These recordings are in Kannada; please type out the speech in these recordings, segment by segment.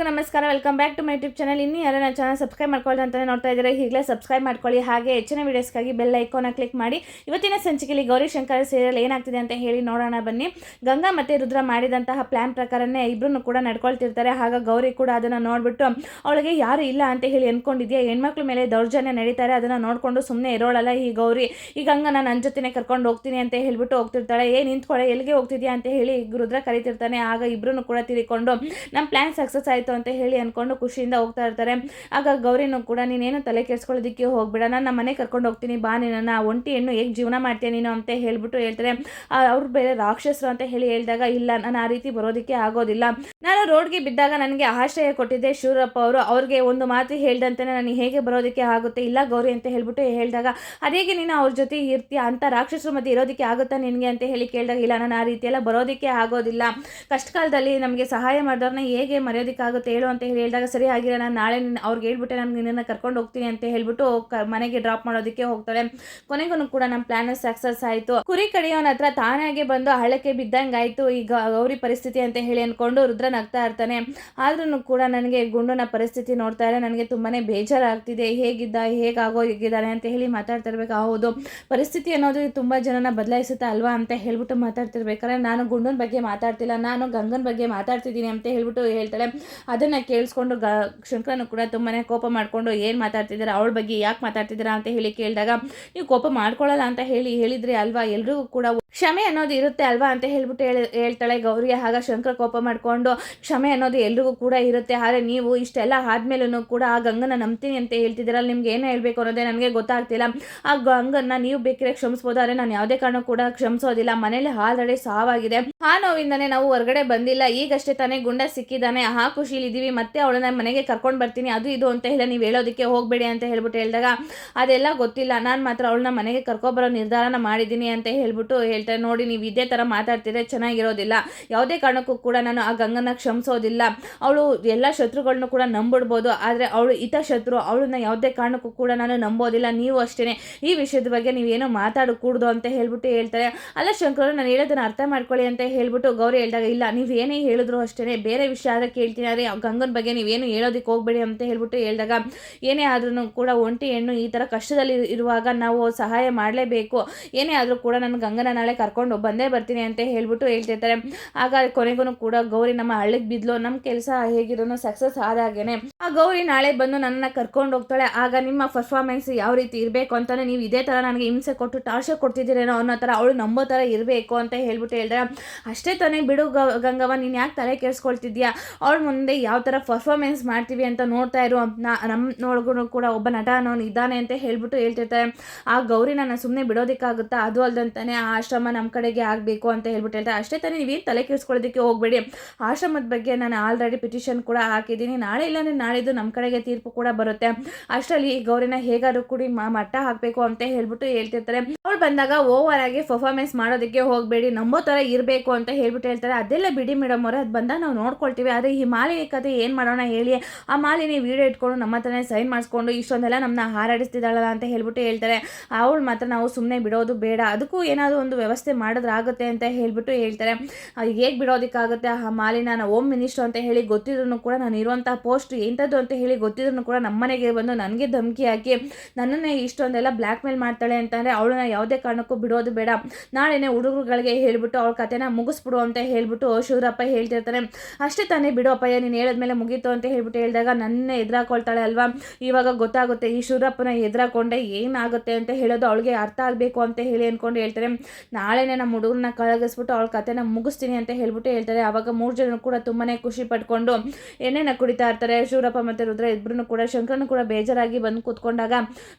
ಎಲ್ಲರಿಗೂ ನಮಸ್ಕಾರ. Welcome back to my YouTube channel. ಇನ್ನೂ ಯಾರು ನನ್ನ ಚಾನಲ್ ಸಬ್ಸ್ಕ್ರೈಬ್ ಮಾಡ್ಕೊಳ್ಳಿ ಅಂತಲೇ ನೋಡ್ತಾ ಇದ್ದಾರೆ, ಈಗಲೇ ಸಬ್ಸ್ಕ್ರೈಬ್ ಮಾಡ್ಕೊಳ್ಳಿ. ಹಾಗೆ ಹೆಚ್ಚಿನ ವೀಡಿಯೋಸ್ಗಾಗಿ ಬೆಲ್ ಐಕಾನ ಕ್ಲಿಕ್ ಮಾಡಿ. ಇವತ್ತಿನ ಸಂಚಿಕೆಯಲ್ಲಿ ಗೌರಿ ಶಂಕರ್ ಸೀರಿಯಲ್ ಏನಾಗ್ತಿದೆ ಅಂತ ಹೇಳಿ ನೋಡೋಣ ಬನ್ನಿ. ಗಂಗಾ ಮತ್ತು ರುದ್ರ ಮಾಡಿದಂತಹ ಪ್ಲಾನ್ ಪ್ರಕಾರನೇ ಇಬ್ಬರನ್ನು ಕೂಡ ನಡ್ಕೊಳ್ತಿರ್ತಾರೆ. ಆಗ ಗೌರಿ ಕೂಡ ಅದನ್ನು ನೋಡಿಬಿಟ್ಟು ಅವಳಿಗೆ ಯಾರು ಇಲ್ಲ ಅಂತ ಹೇಳಿ ಅಂದ್ಕೊಂಡಿದ್ಯಾ, ಹೆಣ್ಮಕ್ಳ ಮೇಲೆ ದೌರ್ಜನ್ಯ ನಡೀತಾರೆ, ಅದನ್ನು ನೋಡಿಕೊಂಡು ಸುಮ್ಮನೆ ಇರೋಳಲ್ಲ ಈ ಗೌರಿ. ಈ ಗಂಗಾ ನಾನು ನನ್ನ ಜೊತೆನೇ ಕರ್ಕೊಂಡು ಹೋಗ್ತೀನಿ ಅಂತ ಹೇಳ್ಬಿಟ್ಟು ಹೋಗ್ತಿರ್ತಾಳೆ. ನಿಂತ್ಕೊಳ್ಳೆ, ಎಲ್ಲಿಗೆ ಹೋಗ್ತಿದ್ಯಾ ಅಂತ ಹೇಳಿ ರುದ್ರ ಕರೀತಿರ್ತಾನೆ. ಆಗ ಇಬ್ಬರನ್ನು ಕೂಡ ತಿಳ್ಕೊಂಡು ನಮ್ಮ ಪ್ಲಾನ್ ಸಕ್ಸಸ್ ಆಯಿತು ಅಂತ ಹೇಳಿ ಅಂದ್ಕೊಂಡು ಖುಷಿಯಿಂದ ಹೋಗ್ತಾ ಇರ್ತಾರೆ. ಆಗ ಗೌರಿನೂ ಕೂಡ ನೀನೇನು ತಲೆ ಕೆಡಿಸ್ಕೊಳ್ಳೋದಕ್ಕೆ ಹೋಗ್ಬೇಡ, ನಾನು ನಮ್ಮ ಮನೆ ಕರ್ಕೊಂಡು ಹೋಗ್ತೀನಿ ಬಾ, ನಿನ್ನ ಒಂಟಿ ಹೆಣ್ಣು ಹೇಗೆ ಜೀವನ ಮಾಡ್ತೀಯ ನೀನು ಅಂತ ಹೇಳ್ಬಿಟ್ಟು ಹೇಳ್ತಾರೆ. ಅವ್ರು ಬೇರೆ ರಾಕ್ಷಸರು ಅಂತ ಹೇಳಿ ಹೇಳಿದಾಗ ಇಲ್ಲ, ನಾನು ಆ ರೀತಿ ಬರೋದಕ್ಕೆ ಆಗೋದಿಲ್ಲ, ನಾನು ರೋಡ್ಗೆ ಬಿದ್ದಾಗ ನನಗೆ ಆಶ್ರಯ ಕೊಟ್ಟಿದ್ದೆ ಶಿವರಪ್ಪ ಅವರು, ಅವ್ರಿಗೆ ಒಂದು ಮಾತು ಹೇಳ್ದಂತೆ ನಾನು ಹೇಗೆ ಬರೋದಕ್ಕೆ ಆಗುತ್ತೆ, ಇಲ್ಲ ಗೌರಿ ಅಂತ ಹೇಳ್ಬಿಟ್ಟು ಹೇಳಿದಾಗ ಅದೇಗೆ ನೀನು ಅವ್ರ ಜೊತೆ ಇರ್ತೀಯ ಅಂತ ರಾಕ್ಷಸರು ಮತ್ತೆ ಇರೋದಕ್ಕೆ ಆಗುತ್ತಾ ನಿನಗೆ ಅಂತ ಹೇಳಿ ಕೇಳಿದಾಗ ಇಲ್ಲ, ನಾನು ಆ ರೀತಿ ಎಲ್ಲ ಬರೋದಕ್ಕೆ ಆಗೋದಿಲ್ಲ, ಕಷ್ಟ ಕಾಲದಲ್ಲಿ ನಮಗೆ ಸಹಾಯ ಮಾಡಿದವ್ರನ್ನ ಹೇಗೆ ಮರೆಯೋದಕ್ಕಾಗುತ್ತೆ ಹೇಳು ಅಂತ ಹೇಳಿ ಹೇಳಿದಾಗ ಸರಿ ಆಗಿಲ್ಲ, ನಾನು ನಾಳೆ ಅವ್ರಿಗೆ ಹೇಳ್ಬಿಟ್ಟೆ ನಾನು ನಿನ್ನನ್ನು ಕರ್ಕೊಂಡು ಹೋಗ್ತೀನಿ ಅಂತ ಹೇಳ್ಬಿಟ್ಟು ಮನೆಗೆ ಡ್ರಾಪ್ ಮಾಡೋದಕ್ಕೆ ಹೋಗ್ತಾಳೆ. ಕೊನೆಗೂ ಕೂಡ ನಮ್ಮ ಪ್ಲಾನ್ ಸಕ್ಸಸ್ ಆಯಿತು. ಕುರಿ ಕಡಿಯೋನ ಹತ್ರ ತಾನಾಗೆ ಬಂದು ಹಳ್ಳಕ್ಕೆ ಬಿದ್ದಂಗಾಯ್ತು ಈಗ ಗೌರಿ ಪರಿಸ್ಥಿತಿ ಅಂತ ಹೇಳಿ ಅಂದ್ಕೊಂಡು ರುದ್ರ ನಗ್ತಾ ಇರ್ತಾನೆ. ಆದ್ರೂ ಕೂಡ ನನಗೆ ಗುಂಡನ ಪರಿಸ್ಥಿತಿ ನೋಡ್ತಾ ಇದ್ರೆ ನನಗೆ ತುಂಬಾನೇ ಬೇಜಾರಾಗ್ತಿದೆ, ಹೇಗಾಗಿದ್ದಾನೆ ಅಂತ ಹೇಳಿ ಮಾತಾಡ್ತಾ ಇರ್ಬೇಕು. ಹೌದು, ಪರಿಸ್ಥಿತಿ ಅನ್ನೋದು ತುಂಬಾ ಜನನ ಬದಲಾಯಿಸುತ್ತಾ ಅಲ್ವಾ ಅಂತ ಹೇಳ್ಬಿಟ್ಟು ಮಾತಾಡ್ತಿರ್ಬೇಕಾದ್ರೆ ನಾನು ಗುಂಡನ ಬಗ್ಗೆ ಮಾತಾಡ್ತಿಲ್ಲ, ನಾನು ಗಂಗನ ಬಗ್ಗೆ ಮಾತಾಡ್ತಿದ್ದೀನಿ ಅಂತ ಹೇಳ್ಬಿಟ್ಟು ಹೇಳ್ತಾಳೆ. ಅದನ್ನ ಕೇಳಿಸ್ಕೊಂಡು ಶಂಕರನು ಕೂಡ ತುಂಬಾನೇ ಕೋಪ ಮಾಡ್ಕೊಂಡು ಏನ್ ಮಾತಾಡ್ತಿದ್ದೀರಾ, ಅವಳ ಬಗ್ಗೆ ಯಾಕೆ ಮಾತಾಡ್ತಿದ್ದೀರಾ ಅಂತ ಹೇಳಿ ಕೇಳಿದಾಗ ನೀವು ಕೋಪ ಮಾಡ್ಕೊಳ್ಳಲ್ಲ ಅಂತ ಹೇಳಿದ್ರಿ ಅಲ್ವಾ, ಎಲ್ರಿಗೂ ಕೂಡ ಕ್ಷಮೆ ಅನ್ನೋದು ಇರುತ್ತೆ ಅಲ್ವಾ ಅಂತ ಹೇಳ್ಬಿಟ್ಟು ಹೇಳ್ತಾಳೆ ಗೌರಿ. ಆಗ ಶಂಕರ ಕೋಪ ಮಾಡ್ಕೊಂಡು ಕ್ಷಮೆ ಅನ್ನೋದು ಎಲ್ರಿಗೂ ಕೂಡ ಇರುತ್ತೆ, ಆದರೆ ನೀವು ಇಷ್ಟೆಲ್ಲ ಆದ್ಮೇಲೂ ಕೂಡ ಆ ಗಂಗನ ನಂಬ್ತೀನಿ ಅಂತ ಹೇಳ್ತಿದ್ದೀರಲ್ಲ, ನಿಮ್ಗೆ ಏನು ಹೇಳ್ಬೇಕು ಅನ್ನೋದೇ ನನಗೆ ಗೊತ್ತಾಗ್ತಿಲ್ಲ. ಆ ಗಂಗನ್ನ ನೀವು ಬೇಕಿದ್ರೆ ಕ್ಷಮಿಸ್ಬೋದು, ಆದರೆ ನಾನು ಯಾವುದೇ ಕಾರಣ ಕೂಡ ಕ್ಷಮಿಸೋದಿಲ್ಲ. ಮನೇಲಿ ಆಲ್ರೆಡಿ ಸಾವಾಗಿದೆ, ಆ ನೋವಿಂದಾನೆ ನಾವು ಹೊರಗಡೆ ಬಂದಿಲ್ಲ, ಈಗಷ್ಟೇ ತಾನೇ ಗುಂಡ ಸಿಕ್ಕಿದ್ದಾನೆ, ಆ ಖುಷಿಲಿ ಇದೀವಿ, ಮತ್ತೆ ಅವಳನ್ನ ಮನೆಗೆ ಕರ್ಕೊಂಡು ಬರ್ತೀನಿ ಅದು ಇದು ಅಂತ ಹೇಳಿ ನೀವು ಹೇಳೋದಕ್ಕೆ ಹೋಗಬೇಡಿ ಅಂತ ಹೇಳ್ಬಿಟ್ಟು ಹೇಳಿದಾಗ ಅದೆಲ್ಲ ಗೊತ್ತಿಲ್ಲ, ನಾನು ಮಾತ್ರ ಅವಳನ್ನ ಮನೆಗೆ ಕರ್ಕೊಬರೋ ನಿರ್ಧಾರನ ಮಾಡಿದ್ದೀನಿ ಅಂತ ಹೇಳ್ಬಿಟ್ಟು ಹೇಳ್ತಾರೆ. ನೋಡಿ, ನೀವು ಇದೇ ಥರ ಮಾತಾಡ್ತಿದ್ರೆ ಚೆನ್ನಾಗಿರೋದಿಲ್ಲ, ಯಾವುದೇ ಕಾರಣಕ್ಕೂ ಕೂಡ ನಾನು ಆ ಗಂಗನ ಕ್ಷಮಿಸೋದಿಲ್ಲ, ಅವಳು ಎಲ್ಲ ಶತ್ರುಗಳನ್ನೂ ಕೂಡ ನಂಬಿಡ್ಬೋದು, ಆದರೆ ಅವಳು ಶತ್ರು, ಅವಳನ್ನ ಯಾವುದೇ ಕಾರಣಕ್ಕೂ ಕೂಡ ನಾನು ನಂಬೋದಿಲ್ಲ, ನೀವು ಅಷ್ಟೇ ಈ ವಿಷಯದ ಬಗ್ಗೆ ನೀವೇನೋ ಮಾತಾಡಕೂಡ್ದು ಅಂತ ಹೇಳ್ಬಿಟ್ಟು ಹೇಳ್ತಾರೆ. ಅಲ್ಲ ಶಂಕರ್, ನಾನು ಹೇಳೋದನ್ನ ಅರ್ಥ ಮಾಡ್ಕೊಳ್ಳಿ ಅಂತ ಹೇಳ್ಬಿಟ್ಟು ಗೌರಿ ಹೇಳಿದಾಗ ಇಲ್ಲ, ನೀವು ಏನೇ ಹೇಳಿದ್ರು ಅಷ್ಟೇ, ಬೇರೆ ವಿಷಯ ಆದರೆ ಕೇಳ್ತೀನಿ, ಆದರೆ ಗಂಗನ ಬಗ್ಗೆ ನೀವೇನು ಹೇಳೋದಕ್ಕೆ ಹೋಗ್ಬೇಡಿ ಅಂತ ಹೇಳ್ಬಿಟ್ಟು ಹೇಳಿದಾಗ ಏನೇ ಆದ್ರೂ ಕೂಡ ಒಂಟಿ ಹೆಣ್ಣು ಈ ಥರ ಕಷ್ಟದಲ್ಲಿ ಇರುವಾಗ ನಾವು ಸಹಾಯ ಮಾಡಲೇಬೇಕು, ಏನೇ ಆದರೂ ಕೂಡ ನಾನು ಗಂಗನ ನಾಳೆ ಕರ್ಕೊಂಡು ಬಂದೇ ಬರ್ತೀನಿ ಅಂತ ಹೇಳ್ಬಿಟ್ಟು ಹೇಳ್ತಿರ್ತಾರೆ. ಆಗ ಕೊನೆಗೂ ಕೂಡ ಗೌರಿ ನಮ್ಮ ಹಳ್ಳಿಗೆ ಬಿದ್ಲು, ನಮ್ಮ ಕೆಲಸ ಹೇಗಿರೋನು ಸಕ್ಸಸ್ ಆದಾಗೇನೆ ಆ ಗೌರಿ ನಾಳೆ ಬಂದು ನನ್ನನ್ನು ಕರ್ಕೊಂಡು ಹೋಗ್ತಾಳೆ. ಆಗ ನಿಮ್ಮ ಪರ್ಫಾರ್ಮೆನ್ಸ್ ಯಾವ ರೀತಿ ಇರಬೇಕು ಅಂತಾನೆ ನೀವು ಇದೇ ಥರ ನನಗೆ ಹಿಂಸೆ ಕೊಟ್ಟು ಟಾರ್ಚರ್ ಕೊಡ್ತಿದ್ದೀರೇನೋ ಅನ್ನೋ ಥರ ಅವಳು ನಂಬೋ ಥರ ಇರಬೇಕು ಅಂತ ಹೇಳ್ಬಿಟ್ಟು ಹೇಳಿದ್ರೆ ಅಷ್ಟೇ ತಾನೇ ಬಿಡು ಗಂಗವ್ವ, ನೀನು ಯಾಕೆ ತಲೆ ಕೆಡಿಸ್ಕೊಳ್ತಿದ್ಯಾ, ಅವಳ ಮುಂದೆ ಯಾವ ಥರ ಪರ್ಫಾರ್ಮೆನ್ಸ್ ಮಾಡ್ತೀವಿ ಅಂತ ನೋಡ್ತಾ ಇರು, ನಮ್ಮೊಳಗೂ ಕೂಡ ಒಬ್ಬ ನಟ ಅನ್ನೋನು ಇದ್ದಾನೆ ಅಂತ ಹೇಳ್ಬಿಟ್ಟು ಹೇಳ್ತಿರ್ತಾರೆ. ಆ ಗೌರಿ ನಾನು ಸುಮ್ಮನೆ ಬಿಡೋದಕ್ಕಾಗುತ್ತಾ, ಅದು ಅಲ್ದಂತಾನೆ ಆ ಆಶ್ರಮ ನಮ್ಮ ಕಡೆಗೆ ಆಗಬೇಕು ಅಂತ ಹೇಳ್ಬಿಟ್ಟು ಹೇಳ್ತಾರೆ. ಅಷ್ಟೇ ತಾನೇ, ನೀವೇನು ತಲೆ ಕೆಡಿಸ್ಕೊಳ್ಳೋದಕ್ಕೆ ಹೋಗಬೇಡಿ, ಆಶ್ರಮದ ಬಗ್ಗೆ ನಾನು ಆಲ್ರೆಡಿ ಪಿಟಿಷನ್ ಕೂಡ ಹಾಕಿದ್ದೀನಿ, ನಾಳೆ ಇಲ್ಲಾಂದರೆ ನಾಳಿದ್ದು ನಮ್ಮ ಕಡೆಗೆ ತೀರ್ಪು ಕೂಡ ಬರುತ್ತೆ, ಅಷ್ಟರಲ್ಲಿ ಈ ಗೌರಿನ ಹೇಗಾದ್ರೂ ಕೂಡಿ ಮಟ್ಟ ಹಾಕಬೇಕು ಅಂತ ಹೇಳ್ಬಿಟ್ಟು ಹೇಳ್ತಿರ್ತಾರೆ. ಅವಳು ಬಂದಾಗ ಓವರ್ ಆಗಿ ಪರ್ಫಾರ್ಮೆನ್ಸ್ ಮಾಡೋದಕ್ಕೆ ಹೋಗಬೇಡಿ, ನಂಬೋ ಥರ ಇರಬೇಕು ಅಂತ ಹೇಳ್ಬಿಟ್ಟು ಹೇಳ್ತಾರೆ. ಅದೆಲ್ಲ ಬಿಡಿ ಮೇಡಮ್ ಅವರೇ, ಅದು ಬಂದಾಗ ನಾವು ನೋಡ್ಕೊಳ್ತೀವಿ, ಆದರೆ ಈ ಮಾಲಿನಿ ಕತೆ ಏನು ಮಾಡೋಣ ಹೇಳಿ, ಆ ಮಾಲಿನಿ ವಿಡಿಯೋ ಇಟ್ಕೊಂಡು ನಮ್ಮ ಹತ್ರನೇ ಸೈನ್ ಮಾಡಿಸ್ಕೊಂಡು ಇಷ್ಟೊಂದೆಲ್ಲ ನಮ್ಮನ್ನ ಹಾರಾಡಿಸ್ತಿದ್ದಾಳಲ್ಲ ಅಂತ ಹೇಳ್ಬಿಟ್ಟು ಹೇಳ್ತಾರೆ. ಅವಳು ಮಾತ್ರ ನಾವು ಸುಮ್ಮನೆ ಬಿಡೋದು ಬೇಡ, ಅದಕ್ಕೂ ಏನಾದರೂ ಒಂದು ವ್ಯವಸ್ಥೆ ಮಾಡಿದ್ರಾಗುತ್ತೆ ಅಂತ ಹೇಳ್ಬಿಟ್ಟು ಹೇಳ್ತಾರೆ. ಹೇಗೆ ಬಿಡೋದಕ್ಕಾಗುತ್ತೆ, ಆ ಮಾಲಿನ ಹೋಮ್ ಮಿನಿಸ್ಟರ್ ಅಂತ ಹೇಳಿ ಗೊತ್ತಿದ್ರು ಕೂಡ, ನಾನು ಇರುವಂಥ ಪೋಸ್ಟ್ ಎಂಥದ್ದು ಅಂತ ಹೇಳಿ ಗೊತ್ತಿದ್ರು ಕೂಡ ನಮ್ಮನೆಗೆ ಬಂದು ನನಗೆ ಧಮಕಿ ಹಾಕಿ ನನ್ನನ್ನೇ ಇಷ್ಟೊಂದೆಲ್ಲ ಬ್ಲ್ಯಾಕ್ ಮೇಲ್ ಮಾಡ್ತಾಳೆ ಅಂತಂದರೆ ಅವಳನ್ನ ಯಾವುದೇ ಕಾರಣಕ್ಕೂ ಬಿಡೋದು ಬೇಡ, ನಾಳೆನೇ ಹುಡುಗರುಗಳಿಗೆ ಹೇಳ್ಬಿಟ್ಟು ಅವಳ ಕತೆನ ಮುಗಿಸ್ಬಿಡು ಅಂತ ಹೇಳ್ಬಿಟ್ಟು ಶಿವರಪ್ಪ ಹೇಳ್ತಿರ್ತಾರೆ. ಅಷ್ಟೇ ತಾನೇ, ಬಿಡು ಅಪ್ಪಯ್ಯ, ನೀನು ಹೇಳಿದ್ಮೇಲೆ ಮುಗೀತು ಅಂತ ಹೇಳ್ಬಿಟ್ಟು ಹೇಳಿದಾಗ ನನ್ನೇ ಎದುರಾಕೊಳ್ತಾಳೆ ಅಲ್ವಾ, ಇವಾಗ ಗೊತ್ತಾಗುತ್ತೆ ಈ ಶಿವರಪ್ಪನ ಎದುರಾಕೊಂಡೆ ಏನಾಗುತ್ತೆ ಅಂತ ಹೇಳೋದು ಅವಳಿಗೆ ಅರ್ಥ ಆಗಬೇಕು ಅಂತ ಹೇಳಿ ಅಂದ್ಕೊಂಡು ಹೇಳ್ತಾರೆ. ನಾಳೆನೇ ನಮ್ಮ ಹುಡುಗರನ್ನ ಕಳಗಿಸ್ಬಿಟ್ಟು ಅವಳ ಕತೆನ ಮುಗಿಸ್ತೀನಿ ಅಂತ ಹೇಳ್ಬಿಟ್ಟು ಹೇಳ್ತಾರೆ. ಆವಾಗ 3 ಜನ ಕೂಡ ತುಂಬಾನೇ ಖುಷಿ ಪಡ್ಕೊಂಡು ಎಣ್ಣೆನ ಕುಡಿತಾ ಇರ್ತಾರೆ. ಶಿವರಪ್ಪ ಮತ್ತು ರುದ್ರ ಇಬ್ಬರೂ ಕೂಡ. ಶಂಕರನು ಕೂಡ ಬೇಜಾರಾಗಿ ಬಂದು ಕೂತ್ಕೊಂಡಾಗ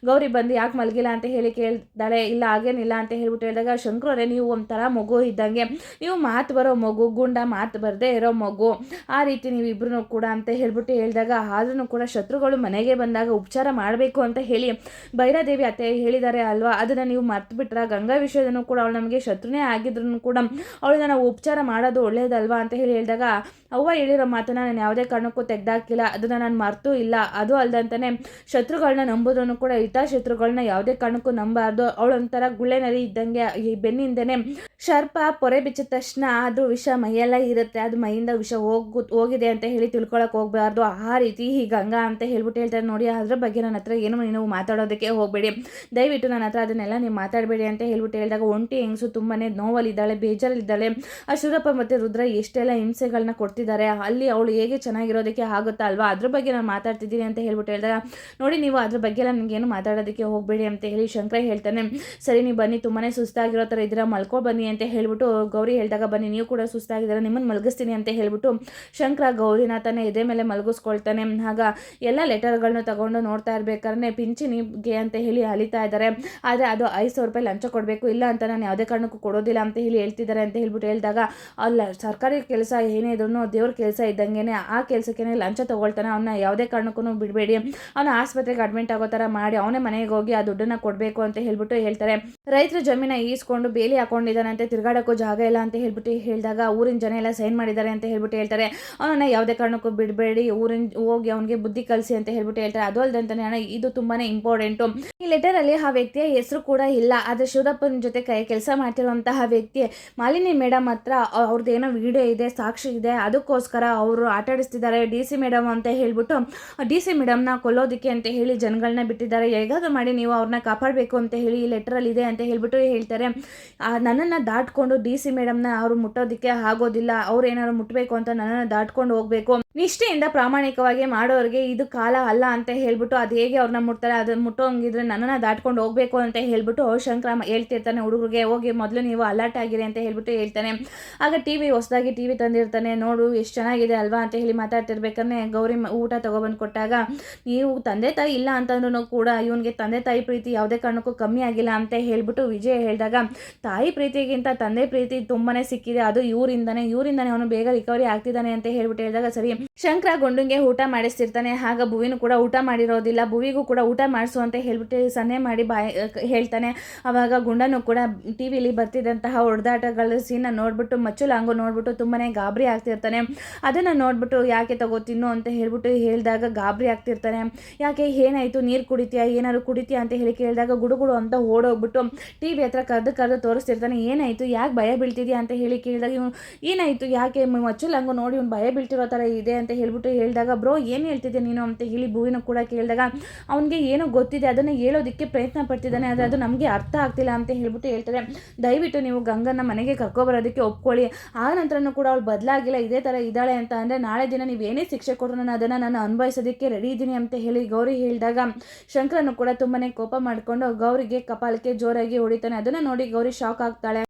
ಗೌರಿ ಬಂದು ಯಾಕೆ ಮಲಗಿಲ್ಲ ಅಂತ ಹೇಳಿ ಕೇಳ್ತಾಳೆ. ಇಲ್ಲ ಹಾಗೇನಿಲ್ಲ ಅಂತ ಹೇಳ್ಬಿಟ್ಟು ಹೇಳಿದಾಗ ಶಂಕರವರೇ, ನೀವು ಒಂಥರ ಮಗು ಇದ್ದಂಗೆ, ನೀವು ಮಾತು ಬರೋ ಮಗು, ಗುಂಡ ಮಾತು ಬರದೇ ಇರೋ ಮಗು, ಆ ರೀತಿ ನೀವು ಇಬ್ಬರೂ ಕೂಡ ಅಂತ ಹೇಳ್ಬಿಟ್ಟು ಹೇಳಿದಾಗ ಆದ್ರೂ ಕೂಡ ಶತ್ರುಗಳು ಮನೆಗೆ ಬಂದಾಗ ಉಪಚಾರ ಮಾಡಬೇಕು ಅಂತ ಹೇಳಿ ಭೈರಾದೇವಿ ಅತ್ತೆ ಹೇಳಿದ್ದಾರೆ ಅಲ್ವಾ, ಅದನ್ನು ನೀವು ಮರ್ತು ಬಿಟ್ರ, ಗಂಗಾ ವಿಷಯದನ್ನು ಕೂಡ ಅವಳು ನಮಗೆ ಶತ್ರುನೇ ಆಗಿದ್ರು ಕೂಡ ಅವಳನ್ನ ನಾವು ಉಪಚಾರ ಮಾಡೋದು ಒಳ್ಳೇದಲ್ವಾ ಅಂತ ಹೇಳಿ ಹೇಳಿದಾಗ ಅವ್ವ ಹೇಳಿರೋ ಮಾತನ್ನ ನಾನು ಯಾವುದೇ ಕಾರಣಕ್ಕೂ ತೆಗೆದಾಕಿಲ್ಲ, ಅದನ್ನು ನಾನು ಮರ್ತೂ ಇಲ್ಲ, ಅದು ಅಲ್ದಂತಾನೆ ಶತ್ರುಗಳನ್ನ ನಂಬೋದ್ರೂ ಕೂಡ ಶತ್ರುಗಳನ್ನ ಯಾವುದೇ ಕಾರಣಕ್ಕೂ ನಂಬಾರ್ದು, ಅವಳೊಂಥರ ಗುಳ್ಳೆ ನರಿ ಇದ್ದಂಗೆ, ಈ ಬೆನ್ನಿಂದನೇ ಸರ್ಪ ಪೊರೆ ಬಿಚ್ಚಿದ ತಕ್ಷಣ ಅದು ವಿಷ ಮೈಯೆಲ್ಲ ಇರುತ್ತೆ, ಅದು ಮೈಯಿಂದ ವಿಷ ಹೋಗಿದೆ ಅಂತ ಹೇಳಿ ತಿಳ್ಕೊಳಕ್ಕೆ ಹೋಗಬಾರ್ದು, ಆ ರೀತಿ ಈ ಗಂಗಾ ಅಂತ ಹೇಳ್ಬಿಟ್ಟು ಹೇಳ್ತಾರೆ. ನೋಡಿ ಅದ್ರ ಬಗ್ಗೆ ನನ್ನ ಹತ್ರ ಏನು ನೀವು ಮಾತಾಡೋದಕ್ಕೆ ಹೋಗಬೇಡಿ, ದಯವಿಟ್ಟು ನನ್ನ ಹತ್ರ ಅದನ್ನೆಲ್ಲ ನೀವು ಮಾತಾಡಬೇಡಿ ಅಂತ ಹೇಳ್ಬಿಟ್ಟು ಹೇಳಿದಾಗ ಒಂಟಿ ಹೆಂಗಸು ತುಂಬಾ ನೋವಲ್ಲಿದ್ದಾಳೆ, ಬೇಜಾರಲ್ಲಿದ್ದಾಳೆ. ಆ ಶೂರಪ್ಪ ಮತ್ತು ರುದ್ರ ಎಷ್ಟೆಲ್ಲ ಹಿಂಸೆಗಳನ್ನ ಕೊಡ್ತಿದ್ದಾರೆ, ಅಲ್ಲಿ ಅವಳು ಹೇಗೆ ಚೆನ್ನಾಗಿರೋದಕ್ಕೆ ಆಗುತ್ತಾ ಅಲ್ವಾ, ಅದ್ರ ಬಗ್ಗೆ ನಾನು ಮಾತಾಡ್ತಿದ್ದೀನಿ ಅಂತ ಹೇಳ್ಬಿಟ್ಟು ಹೇಳಿದಾಗ ನೋಡಿ ನೀವು ಅದ್ರ ಬಗ್ಗೆ ಎಲ್ಲ ನನಗೇನು ಮಾತಾಡೋದಕ್ಕೆ ಹೋಗಬೇಡಿ ಅಂತ ಹೇಳಿ ಶಂಕರ ಹೇಳ್ತಾನೆ. ಸರಿ ನೀವು ಬನ್ನಿ, ತುಂಬಾ ಸುಸ್ತಾಗಿರೋ ಥರ ಇದ್ದೀರಾ, ಮಲ್ಕೊ ಬನ್ನಿ ಅಂತ ಹೇಳ್ಬಿಟ್ಟು ಗೌರಿ ಹೇಳಿದಾಗ ಬನ್ನಿ ನೀವು ಕೂಡ ಸುಸ್ತಾಗಿದ್ದೀರಾ, ನಿಮ್ಮನ್ನು ಮಲಗಿಸ್ತೀನಿ ಅಂತ ಹೇಳ್ಬಿಟ್ಟು ಶಂಕರ ಗೌರಿನ ತನ್ನ ಎದೆ ಮೇಲೆ ಮಲಗಿಸ್ಕೊಳ್ತಾನೆ. ಆಗ ಎಲ್ಲ ಲೆಟರ್ಗಳನ್ನ ತಗೊಂಡು ನೋಡ್ತಾ ಇರ್ಬೇಕಾದ್ರೆ ಪಿಂಚಣಿಗೆ ಅಂತ ಹೇಳಿ ಅಲಿತಾ ಇದ್ದಾರೆ. ಆದರೆ ಅದು 5,000 ರೂಪಾಯಿ ಲಂಚ ಕೊಡಬೇಕು, ಇಲ್ಲ ಅಂತ ನಾನು ಯಾವುದೇ ಕಾರಣಕ್ಕೂ ಕೊಡೋದಿಲ್ಲ ಅಂತ ಹೇಳಿ ಹೇಳ್ತಿದ್ದಾರೆ ಅಂತ ಹೇಳ್ಬಿಟ್ಟು ಹೇಳಿದಾಗ ಅಲ್ಲ ಸರ್ಕಾರಿ ಕೆಲಸ ಏನೇ ಇದ್ರೂ ದೇವ್ರ ಕೆಲಸ ಇದ್ದಂಗೆ ಆ ಕೆಲಸಕ್ಕೆ ಲಂಚ ತೊಗೊಳ್ತಾನೆ, ಅವನ್ನ ಯಾವುದೇ ಕಾರಣಕ್ಕೂ ಬಿಡಬೇಡಿ, ಅವನ ಆಸ್ಪತ್ರೆಗೆ ಅಡ್ಮಿಟ್ ಆಗೋ ಥರ ಮಾಡಿ ಅವನೇ ಮನೆಗೆ ಹೋಗಿ ಆ ದುಡ್ಡನ್ನು ಕೊಡಬೇಕು ಅಂತ ಹೇಳ್ಬಿಟ್ಟು ಹೇಳ್ತಾರೆ. ರೈತರ ಜಮೀನ ಈಸ್ಕೊಂಡು ಬೇಲಿ ಹಾಕೊಂಡಿದ್ದಾನಂತೆ, ತಿರ್ಗಾಡೋಕ್ಕೂ ಜಾಗ ಇಲ್ಲ ಅಂತ ಹೇಳ್ಬಿಟ್ಟು ಹೇಳಿದಾಗ ಊರಿನ ಜನ ಎಲ್ಲ ಸೈನ್ ಮಾಡಿದ್ದಾರೆ ಅಂತ ಹೇಳ್ಬಿಟ್ಟು ಹೇಳ್ತಾರೆ. ಅವನನ್ನ ಯಾವುದೇ ಕಾರಣಕ್ಕೂ ಬಿಡಬೇಡಿ, ಊರಿನ ಹೋಗಿ ಅವನಿಗೆ ಬುದ್ಧಿ ಕಲಿಸಿ ಅಂತ ಹೇಳ್ಬಿಟ್ಟು ಹೇಳ್ತಾರೆ. ಅದು ಅಲ್ಲದಂತಾನೆ ಅಣ್ಣ ಇದು ತುಂಬಾ ಇಂಪಾರ್ಟೆಂಟು, ಈ ಲೆಟರಲ್ಲಿ ಆ ವ್ಯಕ್ತಿಯ ಹೆಸರು ಕೂಡ ಇಲ್ಲ, ಆದರೆ ಶಿವರಪ್ಪನ ಜೊತೆ ಕೆಲಸ ಮಾಡ್ತಿರುವಂತಹ ವ್ಯಕ್ತಿ ಮಾಲಿನಿ ಮೇಡಮ್ ಹತ್ರ ಅವ್ರದ್ದೇನೋ ವಿಡಿಯೋ ಇದೆ, ಸಾಕ್ಷಿ ಇದೆ, ಅದಕ್ಕೋಸ್ಕರ ಅವರು ಆಟಾಡಿಸ್ತಿದ್ದಾರೆ DC ಮೇಡಮ್ ಅಂತ ಹೇಳ್ಬಿಟ್ಟು DC ಮೇಡಮ್ನ ಕೊಲ್ಲೋದಕ್ಕೆ ಅಂತ ಹೇಳಿ ಜನಗಳನ್ನ ಬಿಟ್ಟಿದ್ದಾರೆ, ಹೇಗಾದ್ರೂ ಮಾಡಿ ನೀವು ಅವ್ರನ್ನ ಕಾಪಾಡಬೇಕು ಅಂತ ಹೇಳಿ ಈ ಲೆಟರಲ್ಲಿ ಇದೆ ಅಂತ ಹೇಳ್ಬಿಟ್ಟು ಹೇಳ್ತಾರೆ. ನನ್ನನ್ನು ದಾಟ್ಕೊಂಡು DC ಮೇಡಮ್ನ ಅವರು ಮುಟ್ಟೋದಕ್ಕೆ ಆಗೋದಿಲ್ಲ, ಅವ್ರು ಏನಾದ್ರು ಮುಟ್ಟಬೇಕು ಅಂತ ನನ್ನನ್ನು ದಾಟ್ಕೊಂಡು ಹೋಗಬೇಕು, ನಿಷ್ಠೆಯಿಂದ ಪ್ರಾಮಾಣಿಕವಾಗಿ ಮಾಡೋರಿಗೆ ಇದು ಕಾಲ ಅಲ್ಲ ಅಂತ ಹೇಳ್ಬಿಟ್ಟು ಅದು ಹೇಗೆ ಅವ್ರನ್ನ ಮುಟ್ತಾರೆ, ಅದನ್ನು ಮುಟ್ಟೋಂಗಿದ್ರೆ ನನ್ನನ್ನು ದಾಟ್ಕೊಂಡು ಹೋಗಬೇಕು ಅಂತ ಹೇಳ್ಬಿಟ್ಟು ಶಂಕರ ಹೇಳ್ತಿರ್ತಾನೆ ಹುಡುಗರಿಗೆ, ಹೋಗಿ ಮೊದಲು ನೀವು ಅಲರ್ಟ್ ಆಗಿರಿ ಅಂತ ಹೇಳ್ಬಿಟ್ಟು ಹೇಳ್ತಾನೆ. ಆಗ ಹೊಸದಾಗಿ ಟಿವಿ ತಂದಿರ್ತಾನೆ, ನೋಡು ಎಷ್ಟು ಚೆನ್ನಾಗಿದೆ ಅಲ್ವಾ ಅಂತ ಹೇಳಿ ಮಾತಾಡ್ತಿರ್ಬೇಕಾದ್ರೆ ಗೌರಿ ಊಟ ತೊಗೊಬಂದು ಕೊಟ್ಟಾಗ ನೀವು ತಂದೆ ತಾಯಿ ಇಲ್ಲ ಅಂತಂದ್ರೂ ಕೂಡ ಇವನಿಗೆ ತಂದೆ ತಾಯಿ ಪ್ರೀತಿ ಯಾವುದೇ ಕಾರಣಕ್ಕೂ ಕಮ್ಮಿ ಆಗಿಲ್ಲ ಅಂತ ಹೇಳ್ಬಿಟ್ಟು ವಿಜಯ್ ಹೇಳಿದಾಗ ತಾಯಿ ಪ್ರೀತಿಗಿಂತ ತಂದೆ ಪ್ರೀತಿ ತುಂಬಾ ಸಿಕ್ಕಿದೆ, ಅದು ಇವರಿಂದಾನೆ ಅವನು ಬೇಗ ರಿಕವರಿ ಆಗ್ತಿದ್ದಾನೆ ಅಂತ ಹೇಳ್ಬಿಟ್ಟು ಹೇಳಿದಾಗ ಸರಿ ಶಂಕರ ಗುಂಡುಂಗೆ ಊಟ ಮಾಡಿಸ್ತಿರ್ತಾನೆ. ಆಗ ಭುವಿನೂ ಕೂಡ ಊಟ ಮಾಡಿರೋದಿಲ್ಲ, ಭುವಿಗೂ ಕೂಡ ಊಟ ಮಾಡಿಸು ಅಂತ ಹೇಳ್ಬಿಟ್ಟು ಸನ್ನೆ ಮಾಡಿ ಹೇಳ್ತಾನೆ. ಆವಾಗ ಗುಂಡನು ಕೂಡ ಟಿವಿಲಿ ಬರ್ತಿದ್ದಂತಹ ಹೊಡೆದಾಟಗಳ ಸೀನ ನೋಡ್ಬಿಟ್ಟು ಮಚ್ಚು ಲಾಂಗು ನೋಡ್ಬಿಟ್ಟು ತುಂಬಾ ಗಾಬರಿ ಆಗ್ತಿರ್ತಾನೆ. ಅದನ್ನು ನೋಡ್ಬಿಟ್ಟು ಯಾಕೆ ತಿನ್ನು ಅಂತ ಹೇಳ್ಬಿಟ್ಟು ಹೇಳಿದಾಗ ಗಾಬರಿ ಆಗ್ತಿರ್ತಾನೆ. ಯಾಕೆ ಏನಾಯಿತು, ನೀರು ಕುಡಿತೀಯಾ, ಏನಾದ್ರು ಕುಡಿತೀಯಾ ಅಂತ ಹೇಳಿ ಕೇಳಿದಾಗ ಗುಡುಗುಡು ಅಂತ ಓಡೋಗ್ಬಿಟ್ಟು ಟಿವಿ ಹತ್ರ ಕರೆದು ತೋರಿಸ್ತಿರ್ತಾನೆ. ಏನಾಯಿತು, ಯಾಕೆ ಭಯ ಬೀಳ್ತಿದ್ಯಾ ಅಂತ ಹೇಳಿ ಕೇಳಿದಾಗ ಇವನು ಏನಾಯಿತು, ಯಾಕೆ ಮಚ್ಚು ಲಾಂಗು ನೋಡಿ ಇವ್ನು ಭಯ ಬೀಳ್ತಿರೋ ಥರ ಇದೆ ಅಂತ ಹೇಳ್ಬಿಟ್ಟು ಹೇಳಿದಾಗ ಬ್ರೋ ಏನು ಹೇಳ್ತಿದ್ದೆ ನೀನು ಅಂತ ಹೇಳಿ ಭುವಿನೂ ಕೂಡ ಕೇಳಿದಾಗ ಅವನಿಗೆ ಏನೋ ಗೊತ್ತಿದೆ, ಅದನ್ನು ಹೇಳೋದಕ್ಕೆ ಪ್ರಯತ್ನ ಪಡ್ತಿದ್ದಾನೆ, ಆದರೆ ಅದು ನಮಗೆ ಅರ್ಥ ಆಗ್ತಿಲ್ಲ ಅಂತ ಹೇಳ್ಬಿಟ್ಟು ಹೇಳ್ತಾರೆ. ದಯವಿಟ್ಟು ನೀವು ಗಂಗನ್ನ ಮನೆಗೆ ಕರ್ಕೊಬರೋದಕ್ಕೆ ಒಪ್ಕೊಳ್ಳಿ, ಆ ನಂತರನೂ ಕೂಡ ಅವಳು ಬದಲಾಗಿಲ್ಲ, ಇದೇ ಥರ ಇದ್ದಾಳೆ ಅಂತ ಅಂದರೆ ನಾಳೆ ದಿನ ನೀವೇನೇ ಶಿಕ್ಷೆ ಕೊಟ್ಟರು ನಾನು ಅನುಭವಿಸೋದಕ್ಕೆ ರೆಡಿ ಇದ್ದೀನಿ ಅಂತ ಹೇಳಿ ಗೌರಿ ಹೇಳಿದಾಗ ಶಂಕರನು ಕೂಡ ತುಂಬಾ ಕೋಪ ಮಾಡಿಕೊಂಡು ಗೌರಿಗೆ ಕಪಾಲಕ್ಕೆ ಜೋರಾಗಿ ಹೊಡಿತಾನೆ. ಅದನ್ನು ನೋಡಿ ಗೌರಿ ಶಾಕ್ ಆಗ್ತಾಳೆ.